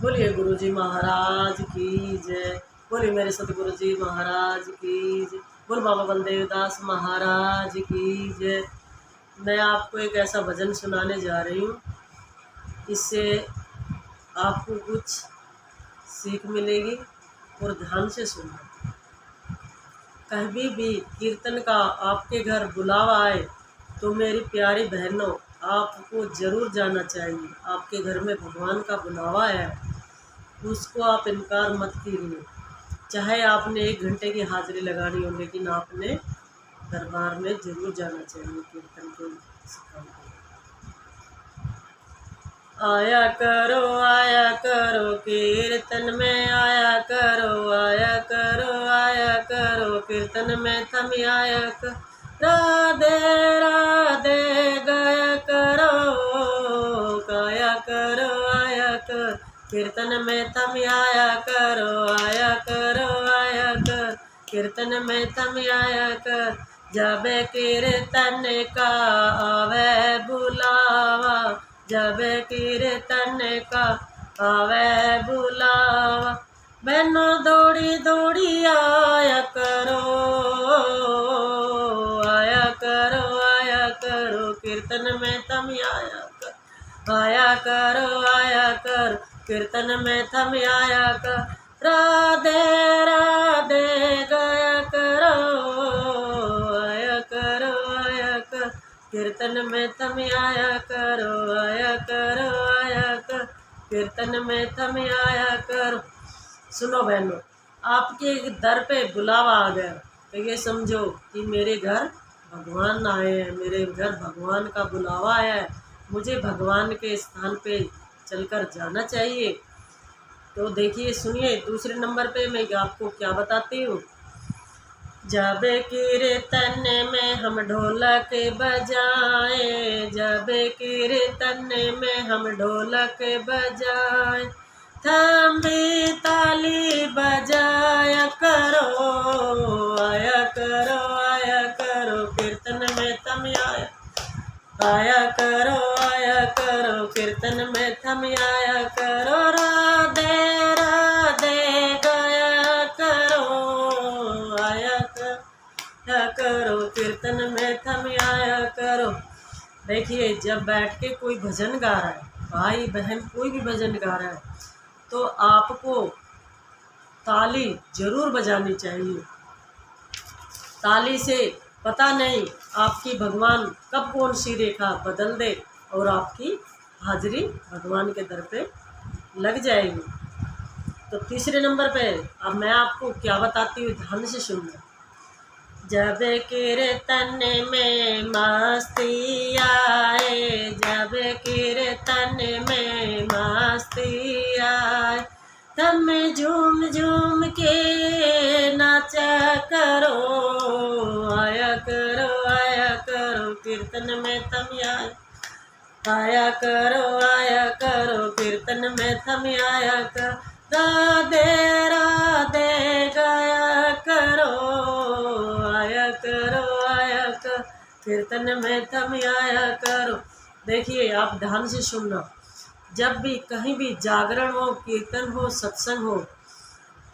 बोलिए गुरु जी महाराज की जय। बोलिए मेरे सतगुरु जी महाराज की जय। बोल बाबा बलदेव दास महाराज की जय। मैं आपको एक ऐसा भजन सुनाने जा रही हूँ, इससे आपको कुछ सीख मिलेगी और ध्यान से सुनना। कभी भी कीर्तन का आपके घर बुलावा आए तो मेरी प्यारी बहनों, आपको ज़रूर जाना चाहिए। आपके घर में भगवान का बुलावा है, उसको आप इनकार मत कीजिए। चाहे आपने 1 घंटे की हाजिरी लगानी हो, लेकिन आपने दरबार में ज़रूर जाना चाहिए कीर्तन के स्थान पर। आया करो कीर्तन में, आया करो कीर्तन में थम आया कर। राधे राधे गाया करो, आया कर कीर्तन में थम आया कर कीर्तन में थम आया कर। जब कीर्तन का आवे बुलावा, जब कीर्तन का आवे बुलावा, बहनों दौड़ी दौड़ी आया करो कीर्तन में थम आया कर कीर्तन में थम आया कर। राधे राधे गाया करो, आया कर कीर्तन में थम आया कर कीर्तन में थम आया कर। सुनो बहनों, आपके दर पे बुलावा आ गया तो ये समझो कि मेरे घर भगवान आए हैं, मेरे घर भगवान का बुलावा आया है, मुझे भगवान के स्थान पे चलकर जाना चाहिए। तो देखिए सुनिए, दूसरे नंबर पे मैं आपको क्या बताती हूँ। जब कीर्तन में हम ढोलक बजाए, जब कीर्तन में हम ढोलक बजाए, थम भी ताली बजाया करो, आया करो कीर्तन में थम आया करो कीर्तन में थम आया करो। राधे राधे गाया करो, आया करो कीर्तन में थम आया करो। देखिए, जब बैठ के कोई भजन गा रहा है, भाई बहन कोई भी भजन गा रहा है, तो आपको ताली जरूर बजानी चाहिए। ताली से पता नहीं आपकी भगवान कब कौन सी रेखा बदल दे और आपकी हाजिरी भगवान के दर पे लग जाएगी। तो तीसरे नंबर पे अब मैं आपको क्या बताती हूँ, ध्यान से सुनना। जब कीर्तन में मस्ती आए, जब कीर्तन में मस्ती आए, तब झूम झूम के नाचा करो, आया करो कीर्तन में थम आया करो कीर्तन में थम आया कर। राधे राधे गाया करो, आया कर कीर्तन में थम आया करो। देखिए, आप ध्यान से सुनना। जब भी कहीं भी जागरण हो, कीर्तन हो, सत्संग हो,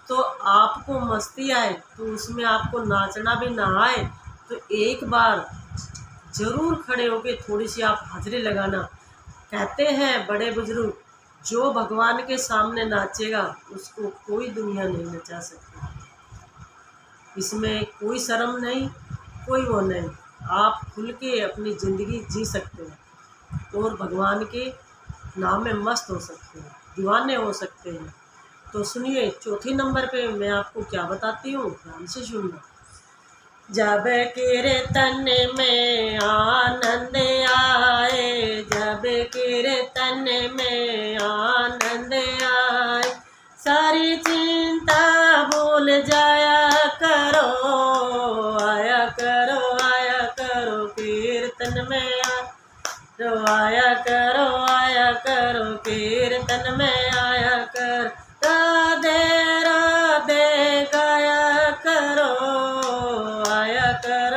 तो आपको मस्ती आए, तो उसमें आपको नाचना भी ना आए, तो एक बार ज़रूर खड़े होके थोड़ी सी आप हाजिरी लगाना। कहते हैं बड़े बुजुर्ग, जो भगवान के सामने नाचेगा उसको कोई दुनिया नहीं नचा सकती। इसमें कोई शर्म नहीं, कोई वो नहीं। आप खुल के अपनी ज़िंदगी जी सकते हैं और भगवान के नाम में मस्त हो सकते हैं, दीवाने हो सकते हैं। तो सुनिए, चौथे नंबर पे मैं आपको क्या बताती हूँ, ध्यान से सुनना। जब कीर्तन में आनंद आए, जब कीर्तन में आनंद आए, सारी चिंता भूल जाया करो, आया करो कीर्तन में आया करो कीर्तन में आया कर। राधे राधे गाया करो, आया कर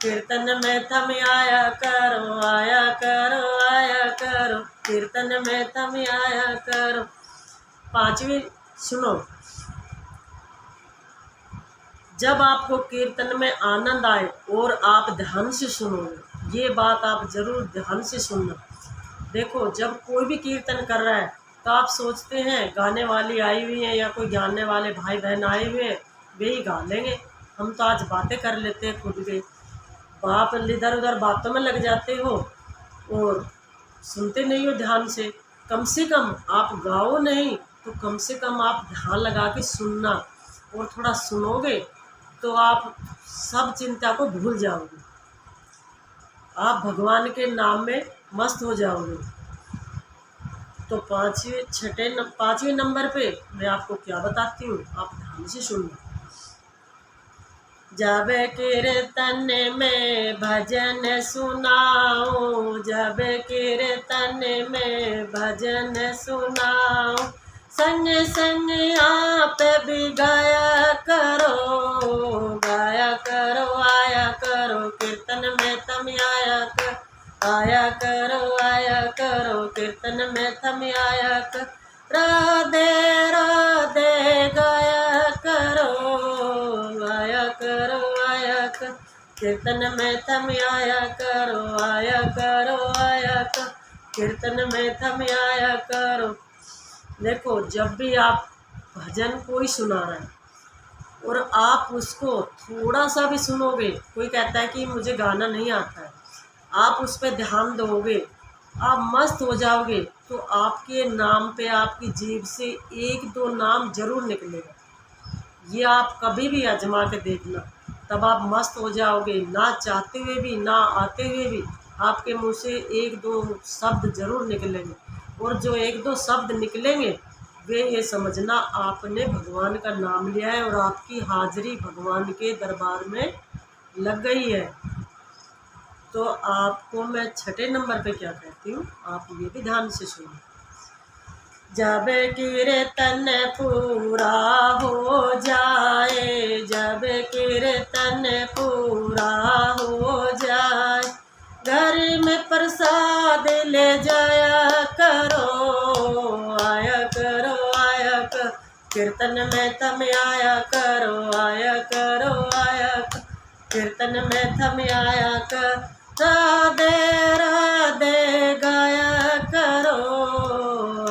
कीर्तन में थम आया करो, आया कर करो, कीर्तन में तुम आया करो। पांचवी सुनो, जब आपको कीर्तन में आनंद आए और आप ध्यान से सुनोगे, ये बात आप जरूर ध्यान से सुनना। देखो, जब कोई भी कीर्तन कर रहा है तो आप सोचते हैं गाने वाली आई हुई है या कोई गाने वाले भाई बहन आए हुए हैं, वे ही गा लेंगे, हम तो आज बातें कर लेते हैं खुद के। आप इधर उधर बातों में लग जाते हो और सुनते नहीं हो ध्यान से। कम से कम आप गाओ नहीं तो कम से कम आप ध्यान लगा के सुनना, और थोड़ा सुनोगे तो आप सब चिंता को भूल जाओगे, आप भगवान के नाम में मस्त हो जाओगे। तो पाँचवें नंबर पे मैं आपको क्या बताती हूँ, आप ध्यान से सुनना। जब कीर्तन में भजन सुनाओ, जब कीर्तन में भजन सुनाओ, संग संग आप भी गाया करो, गाया करो, आया करो, कीर्तन में तुम आया कर, आया करो, आया करो, कीर्तन में तुम आया कर, राधे राधे गाया करो, आया करो, आया कर, कीर्तन में तुम आया करो, आया करो, आया कर, कीर्तन में तुम आया करो। देखो, जब भी आप भजन कोई सुना रहा है और आप उसको थोड़ा सा भी सुनोगे, कोई कहता है कि मुझे गाना नहीं आता है, आप उस पर ध्यान दोगे, आप मस्त हो जाओगे, तो आपके नाम पे आपकी जीभ से एक दो नाम जरूर निकलेगा। ये आप कभी भी आजमा के देखना, तब आप मस्त हो जाओगे। ना चाहते हुए भी, ना आते हुए भी आपके मुंह से एक दो शब्द जरूर निकलेंगे, और जो एक दो शब्द निकलेंगे वे ये समझना आपने भगवान का नाम लिया है और आपकी हाजिरी भगवान के दरबार में लग गई है। तो आपको मैं छठे नंबर पे क्या कहती हूँ, आप ये भी ध्यान से सुनो। जब कीर्तन पूरा हो जाए, जब कीर्तन पूरा हो जाए, घर में प्रसाद ले जाया करो, आया करो, आया कर, कीर्तन में तुम आया करो, आया करो, आया कर, कीर्तन में तुम आया कर, राधे राधे गाया करो,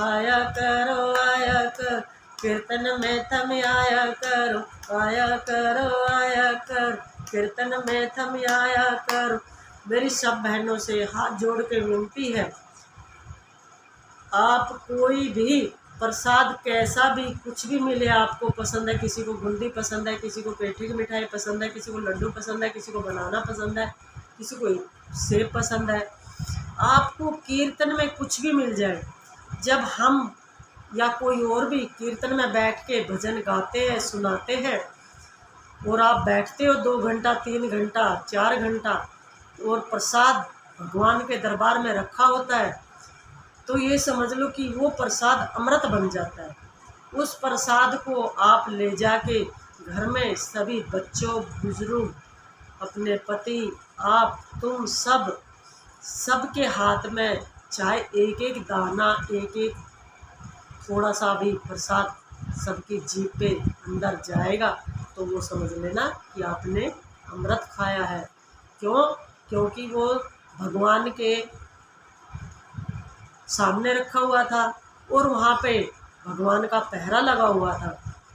आया करो, आया कर, कीर्तन में तुम आया करो, आया करो, आया कर, कीर्तन में तुम आया करो। मेरी सब बहनों से हाथ जोड़ के विनती है, आप कोई भी प्रसाद कैसा भी कुछ भी मिले, आपको पसंद है, किसी को बूंदी पसंद है, किसी को पेठे की मिठाई पसंद है, किसी को लड्डू पसंद है, किसी को बनाना पसंद है, किसी को सेब पसंद है, आपको कीर्तन में कुछ भी मिल जाए, जब हम या कोई और भी कीर्तन में बैठ के भजन गाते हैं, सुनाते हैं, और आप बैठते हो 2 घंटा 3 घंटा 4 घंटा और प्रसाद भगवान के दरबार में रखा होता है, तो ये समझ लो कि वो प्रसाद अमृत बन जाता है। उस प्रसाद को आप ले जाके घर में सभी बच्चों, बुजुर्ग, अपने पति, आप, तुम सबके हाथ में चाहे एक एक दाना, एक एक थोड़ा सा भी प्रसाद सबकी जीभ पे अंदर जाएगा, तो वो समझ लेना कि आपने अमृत खाया है। क्यों? क्योंकि वो भगवान के सामने रखा हुआ था और वहाँ पे भगवान का पहरा लगा हुआ था,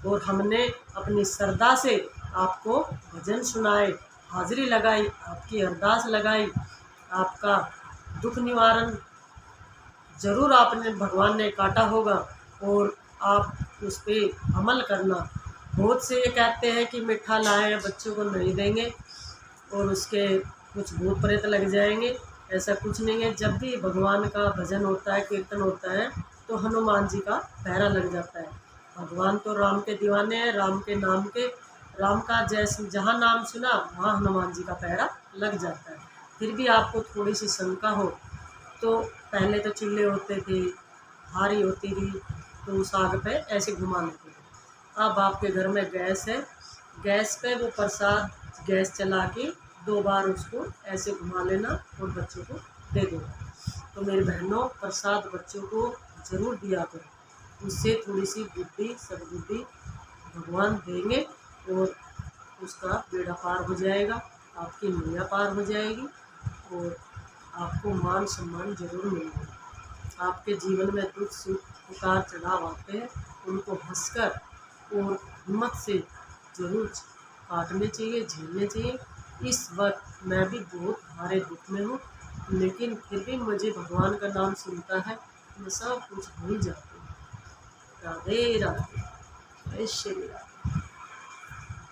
और हमने अपनी श्रद्धा से आपको भजन सुनाए, हाजिरी लगाई, आपकी अरदास लगाई, आपका दुख निवारण ज़रूर आपने भगवान ने काटा होगा, और आप उस पर अमल करना। बहुत से ये कहते हैं कि मीठा लाए बच्चों को नहीं देंगे और उसके कुछ भूत प्रेत लग जाएंगे, ऐसा कुछ नहीं है। जब भी भगवान का भजन होता है, कीर्तन होता है, तो हनुमान जी का पहरा लग जाता है। भगवान तो राम के दीवाने हैं, राम के नाम के, राम का जैसे जहाँ नाम सुना वहाँ हनुमान जी का पहरा लग जाता है। फिर भी आपको थोड़ी सी शंका हो, तो पहले तो चूल्हे होते थे, हारी होती थी, तो उस आग पे ऐसे घुमा लेते थे। अब आपके घर में गैस है, गैस पे वो प्रसाद गैस चला के 2 बार उसको ऐसे घुमा लेना और बच्चों को दे देना। तो मेरी बहनों प्रसाद बच्चों को ज़रूर दिया करो, उससे थोड़ी सी बुद्धि सद्बुद्धि भगवान देंगे और उसका बेड़ा पार हो जाएगा, आपकी नैया पार हो जाएगी और आपको मान सम्मान जरूर मिलेगा। आपके जीवन में दुख सुख उतार चढ़ाव आते हैं, उनको हंसकर और हिम्मत से जरूर काटने चाहिए, झेलने चाहिए। इस वक्त मैं भी बहुत भारे दुख में हूँ, लेकिन फिर भी मुझे भगवान का नाम सुनता है, मैं सब कुछ भूल जाती हूँ। राधे राधे, जय श्री राम।